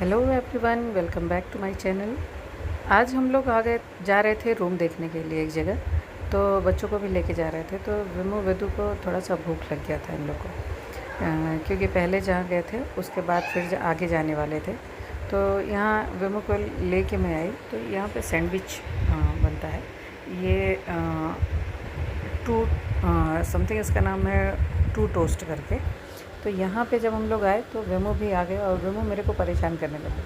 Hello everyone, welcome back to my channel. आज हम लोग जा रहे थे रूम देखने के लिए एक जगह। तो बच्चों को भी लेके जा रहे थे। तो विमो वेदु को थोड़ा सा भूख लग गया था इन लोग को, क्योंकि पहले जहाँ गए थे उसके बाद फिर आगे जाने वाले थे। तो यहाँ विमो को लेके मैं आई। तो यहाँ पे सैंडविच बनता है। ये टू समथिंग इसका नाम है, टू टोस्ट करके। तो यहाँ पे जब हम लोग आए तो वेमो भी आ गए और वेमो मेरे को परेशान करने लगे,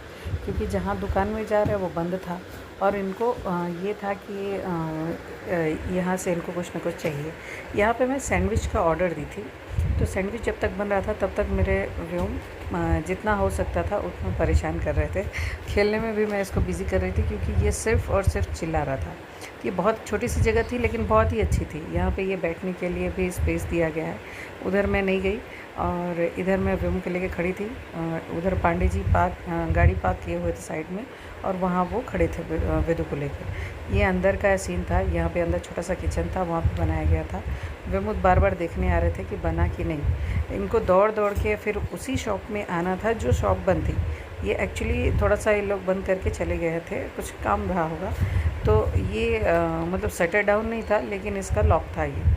क्योंकि जहाँ दुकान में जा रहे हैं वो बंद था और इनको ये था कि यहाँ से इनको कुछ ना कुछ चाहिए। यहाँ पे मैं सैंडविच का ऑर्डर दी थी। तो सैंडविच जब तक बन रहा था तब तक मेरे वेम जितना हो सकता था उतना परेशान कर रहे थे। खेलने में भी मैं इसको बिज़ी कर रही थी, क्योंकि ये सिर्फ़ और सिर्फ चिल्ला रहा था। ये बहुत छोटी सी जगह थी लेकिन बहुत ही अच्छी थी। यहाँ पे ये बैठने के लिए भी स्पेस दिया गया है। उधर मैं नहीं गई और इधर मैं विम को लेके खड़ी थी। उधर पांडे जी गाड़ी पार्क किए हुए थे साइड में, और वहाँ वो खड़े थे वेदु को लेके। ये अंदर का सीन था। यहाँ पे अंदर छोटा सा किचन था, वहाँ पे बनाया गया था। विमुद बार बार देखने आ रहे थे कि बना कि नहीं। इनको दौड़ दौड़ के फिर उसी शॉप में आना था जो शॉप बंद थी। ये एक्चुअली थोड़ा सा ये लोग बंद करके चले गए थे, कुछ काम रहा होगा। तो ये मतलब शटर डाउन नहीं था लेकिन इसका लॉक था ये।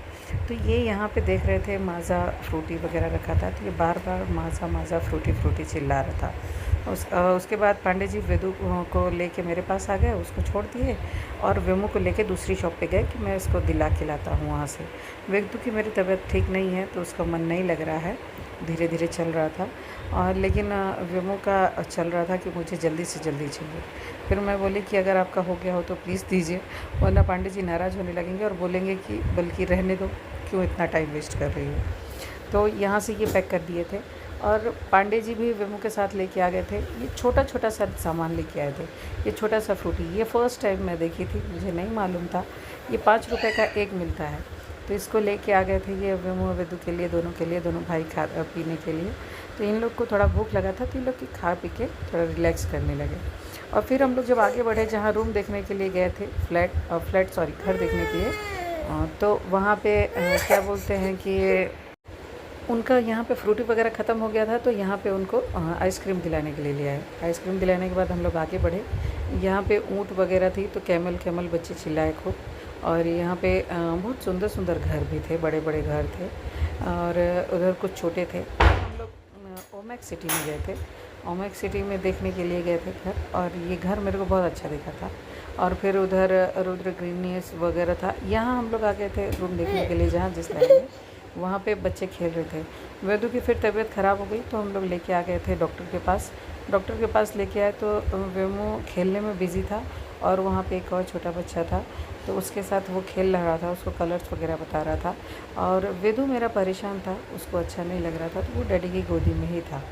तो ये यहाँ पे देख रहे थे माज़ा फ्रूटी वगैरह रखा था। तो ये बार बार माज़ा माज़ा फ्रूटी फ्रूटी चिल्ला रहा था। उसके बाद पांडे जी वेदु को लेके मेरे पास आ गए, उसको छोड़ दिए और वेमो को लेके दूसरी शॉप पे गए कि मैं इसको दिला के लाता हूँ वहाँ से। वेदु की मेरी तबीयत ठीक नहीं है तो उसका मन नहीं लग रहा है, धीरे धीरे चल रहा था। और लेकिन वेमो का चल रहा था कि मुझे जल्दी से जल्दी चाहिए। फिर मैं बोली कि अगर आपका हो गया हो तो प्लीज़ दीजिए, वरना पांडे जी नाराज़ होने लगेंगे और बोलेंगे कि बल्कि रहने दो, क्यों इतना टाइम वेस्ट कर रही हो। तो यहाँ से ये पैक कर दिए थे। और पांडे जी भी वेमो के साथ लेके आ गए थे। ये छोटा छोटा सा सामान लेके आए थे। ये छोटा सा फ्रूटी, ये फ़र्स्ट टाइम मैं देखी थी, मुझे नहीं मालूम था। ये 5 रुपए का एक मिलता है। तो इसको लेके आ गए थे ये वेमो वेदु के लिए, दोनों के लिए, दोनों भाई खा पीने के लिए। तो इन लोग को थोड़ा भूख लगा था तो इन लोग की खा पी के थोड़ा रिलैक्स करने लगे। और फिर हम लोग जब आगे बढ़े, जहाँ रूम देखने के लिए गए थे, घर देखने के लिए, तो वहाँ पे क्या बोलते हैं कि उनका यहाँ पे फ्रूटी वगैरह ख़त्म हो गया था। तो यहाँ पे उनको आइसक्रीम दिलाने के लिए ले आए। आइसक्रीम दिलाने के बाद हम लोग आगे बढ़े। यहाँ पे ऊँट वगैरह थी तो कैमल बच्चे चिल्लाए खूब। और यहाँ पे बहुत सुंदर सुंदर घर भी थे, बड़े बड़े घर थे, और उधर कुछ छोटे थे। हम लोग ओमेक सिटी में गए थे। ओमेक सिटी में देखने के लिए गए थे घर, और ये घर मेरे को बहुत अच्छा दिखा था। और फिर उधर रुद्र ग्रीनियस वगैरह था। यहाँ हम लोग आ गए थे रूम देखने के लिए, जहाँ जिस लाइन में वहाँ पे बच्चे खेल रहे थे। वेदु की फिर तबीयत ख़राब हो गई तो हम लोग लेके आ गए थे डॉक्टर के पास। डॉक्टर के पास लेके आए तो वेमो खेलने में बिज़ी था, और वहाँ पे एक और छोटा बच्चा था तो उसके साथ वो खेल रहा था, उसको कलर्स वगैरह बता रहा था। और वेदु मेरा परेशान था, उसको अच्छा नहीं लग रहा था, तो वो डैडी की गोदी में ही था।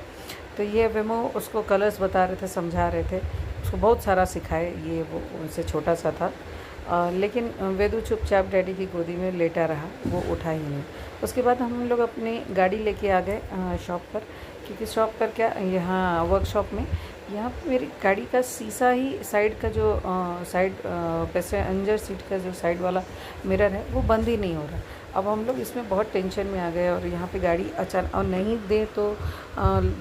तो ये वेमो उसको कलर्स बता रहे थे, समझा रहे थे, उसको बहुत सारा सिखाए। ये वो उनसे छोटा सा था। लेकिन वेदु चुपचाप डैडी की गोदी में लेटा रहा, वो उठा ही नहीं। उसके बाद हम लोग अपनी गाड़ी लेके आ गए शॉप पर, क्योंकि शॉप पर क्या, यहाँ वर्कशॉप में यहाँ पे मेरी गाड़ी का शीशा ही, साइड का जो पैसेंजर सीट का जो साइड वाला मिरर है वो बंद ही नहीं हो रहा। अब हम लोग इसमें बहुत टेंशन में आ गए, और यहाँ पे गाड़ी अचानक और नहीं दे तो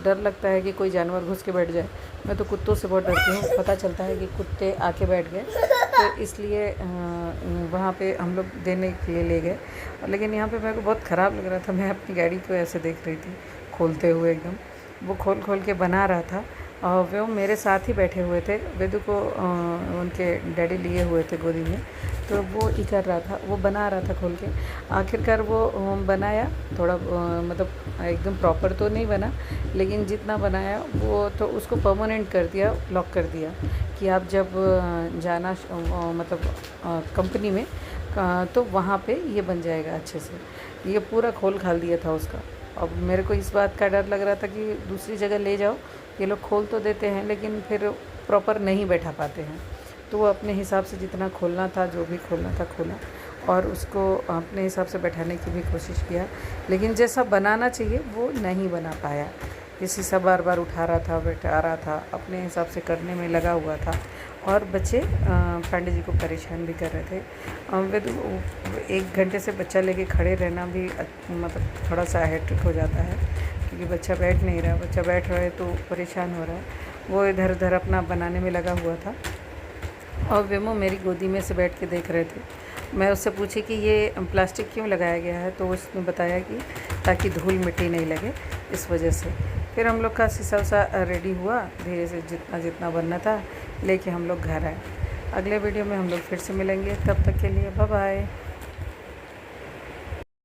डर लगता है कि कोई जानवर घुस के बैठ जाए। मैं तो कुत्तों से बहुत डरती हूँ, पता चलता है कि कुत्ते आके बैठ गए, तो इसलिए वहाँ पे हम लोग देने के लिए ले गए। लेकिन यहाँ पे मेरे को बहुत ख़राब लग रहा था। मैं अपनी गाड़ी को ऐसे देख रही थी खोलते हुए, एकदम वो खोल खोल के बना रहा था। और वो मेरे साथ ही बैठे हुए थे। वेदु को उनके डैडी लिए हुए थे गोदी में, तो वो ही कर रहा था, वो बना रहा था खोल के। आखिरकार वो बनाया थोड़ा, मतलब एकदम प्रॉपर तो नहीं बना, लेकिन जितना बनाया वो तो उसको परमानेंट कर दिया, लॉक कर दिया कि आप जब जाना मतलब कंपनी में तो वहाँ पे ये बन जाएगा अच्छे से। ये पूरा खोल खाल दिया था उसका। अब मेरे को इस बात का डर लग रहा था कि दूसरी जगह ले जाओ, ये लोग खोल तो देते हैं लेकिन फिर प्रॉपर नहीं बैठा पाते हैं। तो वो अपने हिसाब से जितना खोलना था, जो भी खोलना था खोला, और उसको अपने हिसाब से बैठाने की भी कोशिश किया, लेकिन जैसा बनाना चाहिए वो नहीं बना पाया। ये शीशा बार बार उठा रहा था, बैठा रहा था, अपने हिसाब से करने में लगा हुआ था। और बच्चे पांडे जी को परेशान भी कर रहे थे। वे तो 1 घंटे से बच्चा लेके खड़े रहना भी मतलब थोड़ा सा हैट्रिक हो जाता है, क्योंकि बच्चा बैठ नहीं रहा। बच्चा बैठ रहा है तो परेशान हो रहा है। वो इधर उधर अपना बनाने में लगा हुआ था और विमो मेरी गोदी में से बैठ के देख रहे थे। मैं उससे पूछी कि ये प्लास्टिक क्यों लगाया गया है, तो उसने बताया कि ताकि धूल मिट्टी नहीं लगे, इस वजह से। फिर हम लोग का शीशा उसा रेडी हुआ, धीरे से जितना जितना बनना था लेके हम लोग घर आए। अगले वीडियो में हम लोग फिर से मिलेंगे, तब तक के लिए बाय बाय।